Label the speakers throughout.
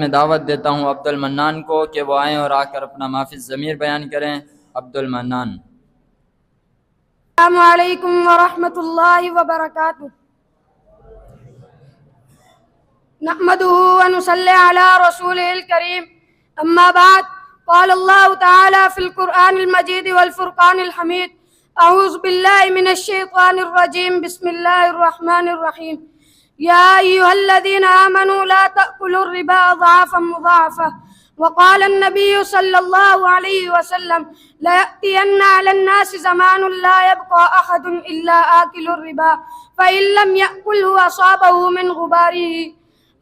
Speaker 1: میں دعوت دیتا ہوں عبد المنان کو کہ وہ آئیں اور آ کر اپنا معافی ضمیر بیان کریں۔ عبد المنان۔
Speaker 2: السلام علیکم ورحمۃ اللہ وبرکاتہ۔ نحمده ونصلي على رسوله الكريم، اما بعد، قال الله تعالى في القرآن المجيد والفرقان الحميد، اعوذ باللہ من الشیطان الرجیم، بسم اللہ الرحمن الرحیم۔ یا ایھا الذین آمنوا لا تأکلوا الربا اضعافا مضاعفا، وقال النبی صلی اللہ علیہ وسلم لَيَأْتِيَنَّ عَلَى النَّاسِ زَمَانٌ لَا يَبْقَى أَحَدٌ إِلَّا آكِلُ الرِّبَا فَإِن لَّمْ يَأْكُلْهُ أَصَابَهُ مِنْ غُبَارِهِ۔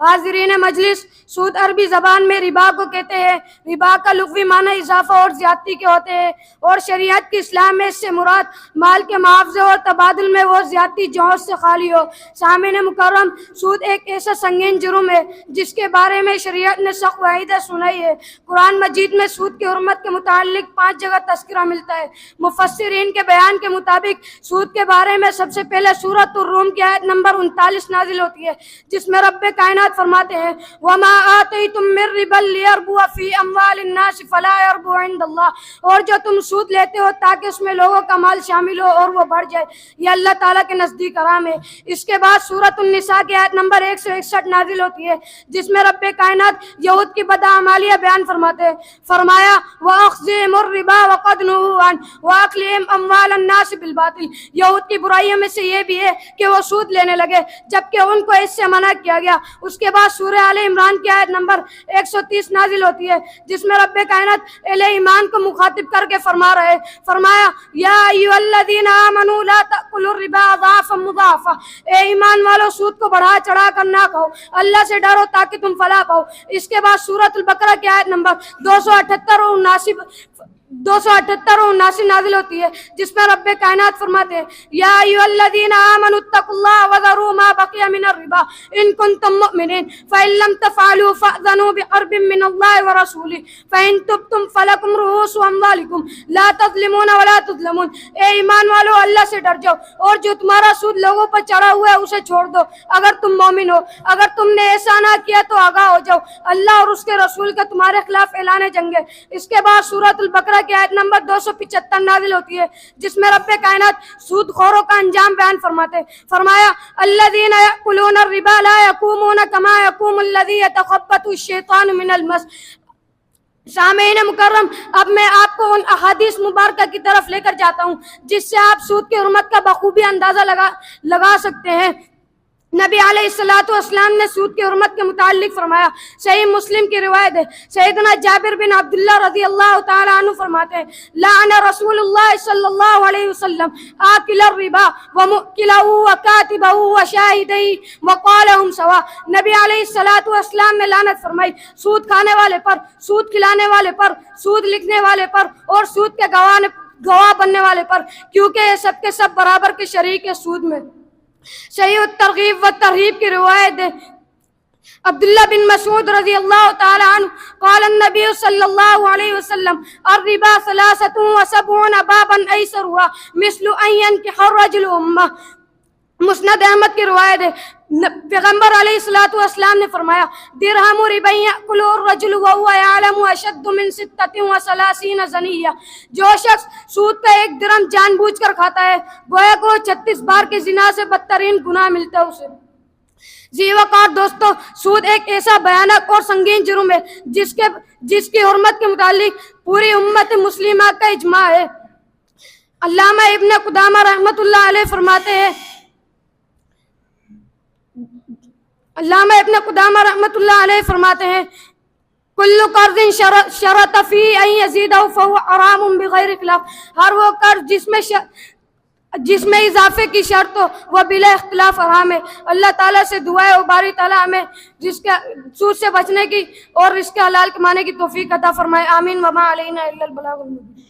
Speaker 2: حاضرین مجلس، سود عربی زبان میں ربا کو کہتے ہیں۔ ربا کا لغوی معنی اضافہ اور زیادتی کے ہوتے ہیں، اور شریعت کی اصلاح میں اس سے مراد مال کے معاوضے اور تبادل میں وہ زیادتی جو اس سے خالی ہو۔ سامعین مکرم، سود ایک ایسا سنگین جرم ہے جس کے بارے میں شریعت نے سخت وعیدیں سنائی ہے۔ قرآن مجید میں سود کی حرمت کے متعلق 5 جگہ تذکرہ ملتا ہے۔ مفسرین کے بیان کے مطابق سود کے بارے میں سب سے پہلے سورۃ الروم کی آیت نمبر 39 نازل ہوتی ہے، جس میں رب کائنات فرماتے ہیں وَمَا آتَيْتُم مِّن رِّبًا لِّيَرْبُوَ فِي أَمْوَالِ النَّاسِ فَلَا يَرْبُو عِندَ اللَّهِ، اور جو تم سود لیتے ہو تاکہ اس میں لوگوں کا مال شامل ہو اور وہ بڑھ جائے، یہ اللہ تعالیٰ کے نزدیک حرام ہے۔ اس کے بعد سورۃ النساء کی آیت نمبر 161 نازل ہوتی ہے، جس میں رب کائنات یہود کی بدعمالیاں بیان فرماتے ہیں۔ فرمایا وَأَخْذِهِمُ الرِّبَا وَقَدْ نُهُوا عَنْهُ وَأَكْلِهِمْ أَمْوَالَ النَّاسِ بِالْبَاطِلِ، یہود کی برائیوں میں سے یہ بھی ہے کہ وہ سود لینے لگے جبکہ ان کو اس سے منع کیا گیا۔ اس کے بعد سورہ آل عمران کی آیت نمبر 130 نازل ہوتی ہے، جس میں رب کائنات اہل ایمان کو مخاطب کر کے فرمایا یا ایھا الذین آمنوا لا تأکلوا الربا اضعافا مضاعفا، اے ایمان والو سود کو بڑھا چڑھا کر نہ کھاؤ، اللہ سے ڈرو تاکہ تم فلاح پاؤ۔ اس کے بعد سورۃ البقرہ کی آیت نمبر 278 اور 79 نازل ہوتی ہے، جس میں رب کائنات فرماتے ہیں یا ایھا الذین آمنوا اتقوا اللہ وذروا ما بقی من الربا ان کنتم مؤمنین فإن لم تفعلوا فأذنوا بحرب من اللہ ورسولہ فإن تبتم فلکم رؤوس اموالکم لا تظلمون ولا تظلمون، اے ایمان والو اللہ سے ڈر جاؤ اور جو تمہارا سود لوگوں پر چڑھا ہوا ہے اسے چھوڑ دو اگر تم مومن ہو، اگر تم نے ایسا نہ کیا تو آگاہ ہو جاؤ، اللہ اور اس کے رسول کا تمہارے خلاف اعلان جنگ ہے۔ اس کے بعد سورۃ البقرہ کی آیت نمبر 275 نازل ہوتی ہے، جس میں رب کائنات سود خوروں کا انجام بیان فرماتے، فرمایا الذین یأکلون الربا لا یقومون کما یقوم الذی یتخبطہ الشیطان من المس۔ سامعین مکرم، اب میں آپ کو ان احادیث مبارکہ کی طرف لے کر جاتا ہوں جس سے آپ سود کی حرمت کا بخوبی اندازہ لگا سکتے ہیں۔ نبی علیہ الصلوۃ والسلام نے سود کی حرمت کے متعلق فرمایا، صحیح مسلم کی روایت ہے، سیدنا جابر بن عبداللہ رضی اللہ تعالیٰ عنہ فرماتے ہیں لعن رسول اللہ صلی اللہ علیہ وسلم آکل الربا ومؤکلہ وکاتبہ وشاہدہ وقالہم سوا، نبی علیہ الصلوۃ والسلام نے لعنت فرمائی سود کھانے والے پر، سود کھلانے والے پر، سود لکھنے والے پر اور سود کے گواہ بننے والے پر، کیونکہ یہ سب کے سب برابر کے شریک ہے سود میں۔ صحیح الترغیب و ترہیب کی روایت ہے، عبداللہ بن مسعود رضی اللہ تعالی عنہ قال النبی صلی اللہ علیہ وسلم الربا 73 بابا ایسرها مثل ان ينكح الرجل امه، مسند احمد کی روایت ہے، پیغمبر علیہ الصلوۃ والسلام نے فرمایا درہم ربا یأکل الرجل وهو یعلم اشد من 36 زنیہ، جو شخص سود کا 1 درہم جان بوجھ کر کھاتا ہے گویا کو 36 بار کے زنا سے بدترین گناہ ملتا ہے اسے۔ جی وقار دوستو، سود ایک ایسا بھیانک اور سنگین جرم ہے جس کی حرمت کے متعلق پوری امت مسلمہ کا اجماع ہے۔ علامہ ابن قدامہ رحمۃ اللہ علیہ فرماتے ہیں کل قرض شرط فی ان یزیدہ فہو حرام بغیر خلاف، ہر وہ قرض جس میں اضافے کی شرط ہو وہ بلا اختلاف حرام ہے۔ اللہ تعالیٰ سے دعا ہے باری تعالیٰ ہمیں سود سے بچنے کی اور رزق حلال کمانے کی توفیق عطا فرمائے، آمین۔ وما علینا الا البلاغ المبین۔